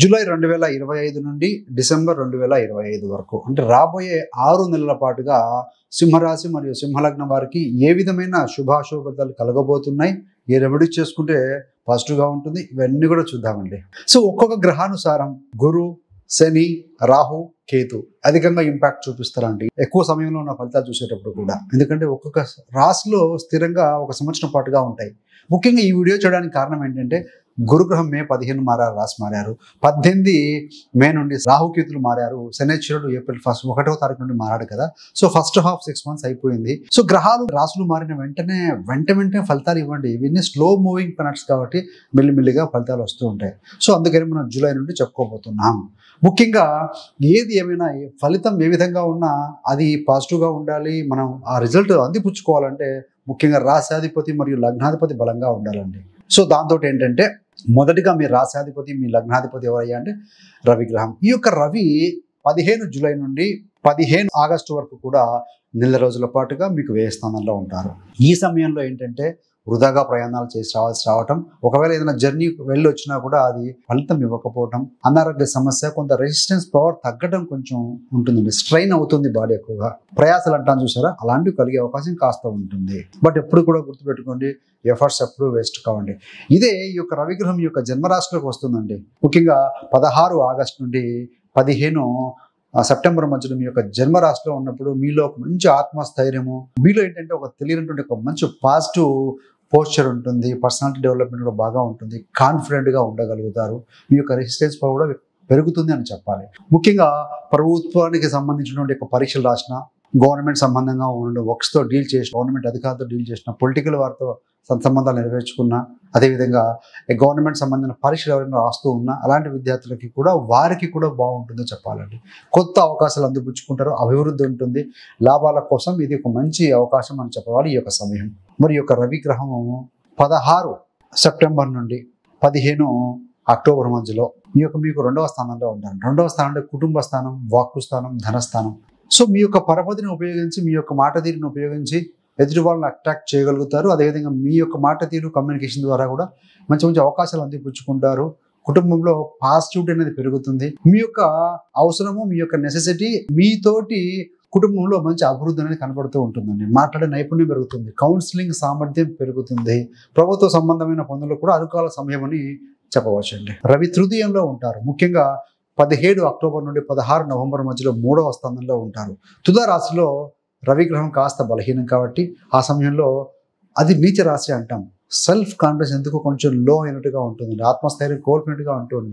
July 2025 నుండి December 2025 వరకు అంటే రాబోయే 6 నెలల పాటుగా సింహరాశి మరియు సింహలగ్నం వారికి ఏ విధమైన శుభాశుభాలు కలగబోతున్నాయి, ఏ రెమెడీ చేసుకుంటే పాజిటివ్గా ఉంటుంది, ఇవన్నీ కూడా చూద్దామండి. సో ఒక్కొక్క గ్రహానుసారం గురు, శని, రాహు, కేతు అధికంగా ఇంపాక్ట్ చూపిస్తారండి ఎక్కువ సమయంలో ఉన్న ఫలితాలు చూసేటప్పుడు కూడా. ఎందుకంటే ఒక్కొక్క రాశిలో స్థిరంగా ఒక సంవత్సరం పాటుగా ఉంటాయి. ముఖ్యంగా ఈ వీడియో చేయడానికి కారణం ఏంటంటే గురుగ్రహం మే 15 మారారు, రాశి మారారు. 18 మే నుండి రాహుకేతులు మారారు. శనేశ్వరుడు ఏప్రిల్ 1వ తారీఖు నుండి మారాడు కదా. సో ఫస్ట్ హాఫ్ 6 months అయిపోయింది. సో గ్రహాలు రాశులు మారిన వెంటనే ఫలితాలు ఇవ్వండి. ఇవన్నీ స్లో మూవింగ్ ప్లానెట్స్ కాబట్టి మెల్లిమెల్లిగా ఫలితాలు వస్తూ ఉంటాయి. సో అందుకని మనం జూలై నుండి చెప్పుకోబోతున్నాం. ముఖ్యంగా ఏది ఏమైనా ఫలితం ఏ విధంగా ఉన్నా అది పాజిటివ్గా ఉండాలి. మనం ఆ రిజల్ట్ అందిపుచ్చుకోవాలంటే ముఖ్యంగా రాశాధిపతి మరియు లగ్నాధిపతి బలంగా ఉండాలండి. సో దాంతో ఏంటంటే మొదటిగా మీ రాశాధిపతి, మీ లగ్నాధిపతి ఎవరయ్యా అంటే రవి గ్రహం. ఈ యొక్క రవి 15 జూలై నుండి 15 ఆగస్టు వరకు కూడా నెల రోజుల పాటుగా మీకు వ్యయ స్థానంలో ఉంటారు. ఈ సమయంలో ఏంటంటే వృధాగా ప్రయాణాలు చేసి రావటం, ఒకవేళ ఏదైనా జర్నీ వెళ్ళి వచ్చినా కూడా అది ఫలితం ఇవ్వకపోవటం, అనారోగ్య సమస్య, కొంత రెసిస్టెన్స్ పవర్ తగ్గడం కొంచెం ఉంటుందండి. స్ట్రెయిన్ అవుతుంది బాడీ ఎక్కువగా. ప్రయాసాలు అంటాను చూసారా, అలాంటివి కలిగే అవకాశం కాస్త ఉంటుంది. బట్ ఎప్పుడు కూడా గుర్తుపెట్టుకోండి, ఎఫర్ట్స్ ఎప్పుడు వేస్ట్ కావండి. ఇదే ఈ యొక్క రవిగ్రహం యొక్క జన్మరాశిలోకి వస్తుందండి. ముఖ్యంగా 16 ఆగస్టు నుండి 15 సెప్టెంబర్ మధ్యలో మీ యొక్క జన్మరాశిలో ఉన్నప్పుడు మీలో ఒక మంచి ఆత్మస్థైర్యము, మీలో ఏంటంటే ఒక తెలియనటువంటి ఒక మంచి పాజిటివ్ పోస్చర్ ఉంటుంది. పర్సనాలిటీ డెవలప్మెంట్ కూడా బాగా ఉంటుంది. కాన్ఫిడెంట్గా ఉండగలుగుతారు. మీ యొక్క రెసిస్టెన్స్ పవర్ కూడా పెరుగుతుంది అని చెప్పాలి. ముఖ్యంగా ప్రభుత్వానికి సంబంధించినటువంటి ఒక పరీక్షలు రాసిన, గవర్నమెంట్ సంబంధంగా ఉన్న వర్క్స్తో డీల్ చేసిన, గవర్నమెంట్ అధికారులతో డీల్ చేసిన, పొలిటికల్ వారితో సంబంధాలు నెరవేర్చుకున్న, అదేవిధంగా గవర్నమెంట్ సంబంధించిన పరీక్షలు ఎవరైనా రాస్తూ ఉన్నా అలాంటి విద్యార్థులకి కూడా వారికి కూడా బాగుంటుందో చెప్పాలండి. కొత్త అవకాశాలు అందిపుచ్చుకుంటారు, అభివృద్ధి ఉంటుంది. లాభాల కోసం ఇది ఒక మంచి అవకాశం అని చెప్పవాలి ఈ యొక్క సమయం. మరి ఈ యొక్క రవి గ్రహము 16 సెప్టెంబర్ నుండి 15 అక్టోబర్ మధ్యలో ఈ యొక్క మీకు 2వ స్థానంలో ఉంటారు. 2వ స్థానం అంటే కుటుంబ స్థానం, వాక్కు స్థానం, ధనస్థానం. సో మీ యొక్క పరపతిని ఉపయోగించి, మీ యొక్క మాట తీరుని ఉపయోగించి ఎదుటి వాళ్ళని అట్రాక్ట్ చేయగలుగుతారు. అదేవిధంగా మీ యొక్క మాట తీరు, కమ్యూనికేషన్ ద్వారా కూడా మంచి మంచి అవకాశాలు అందిపుచ్చుకుంటారు. కుటుంబంలో పాజిటివిటీ అనేది పెరుగుతుంది. మీ యొక్క అవసరము, మీ యొక్క నెసెసిటీ మీతోటి కుటుంబంలో మంచి అభివృద్ధి అనేది కనబడుతూ ఉంటుందండి. మాట్లాడే నైపుణ్యం పెరుగుతుంది. కౌన్సిలింగ్ సామర్థ్యం పెరుగుతుంది. ప్రభుత్వ సంబంధమైన పనులు కూడా అనుకూల సమయం అని చెప్పవచ్చండి. రవి తృతీయంలో ఉంటారు. ముఖ్యంగా 17 అక్టోబర్ నుండి 16 నవంబర్ మధ్యలో 3వ స్థానంలో ఉంటారు. తులా రాశిలో రవి గ్రహం కాస్త బలహీనం కాబట్టి ఆ సమయంలో అది నీచ రాశి అంటాం. సెల్ఫ్ కాన్ఫిడెన్స్ ఎందుకు కొంచెం లో అయినట్టుగా ఉంటుంది. ఆత్మస్థైర్యం కోల్పోయినట్టుగా ఉంటుంది.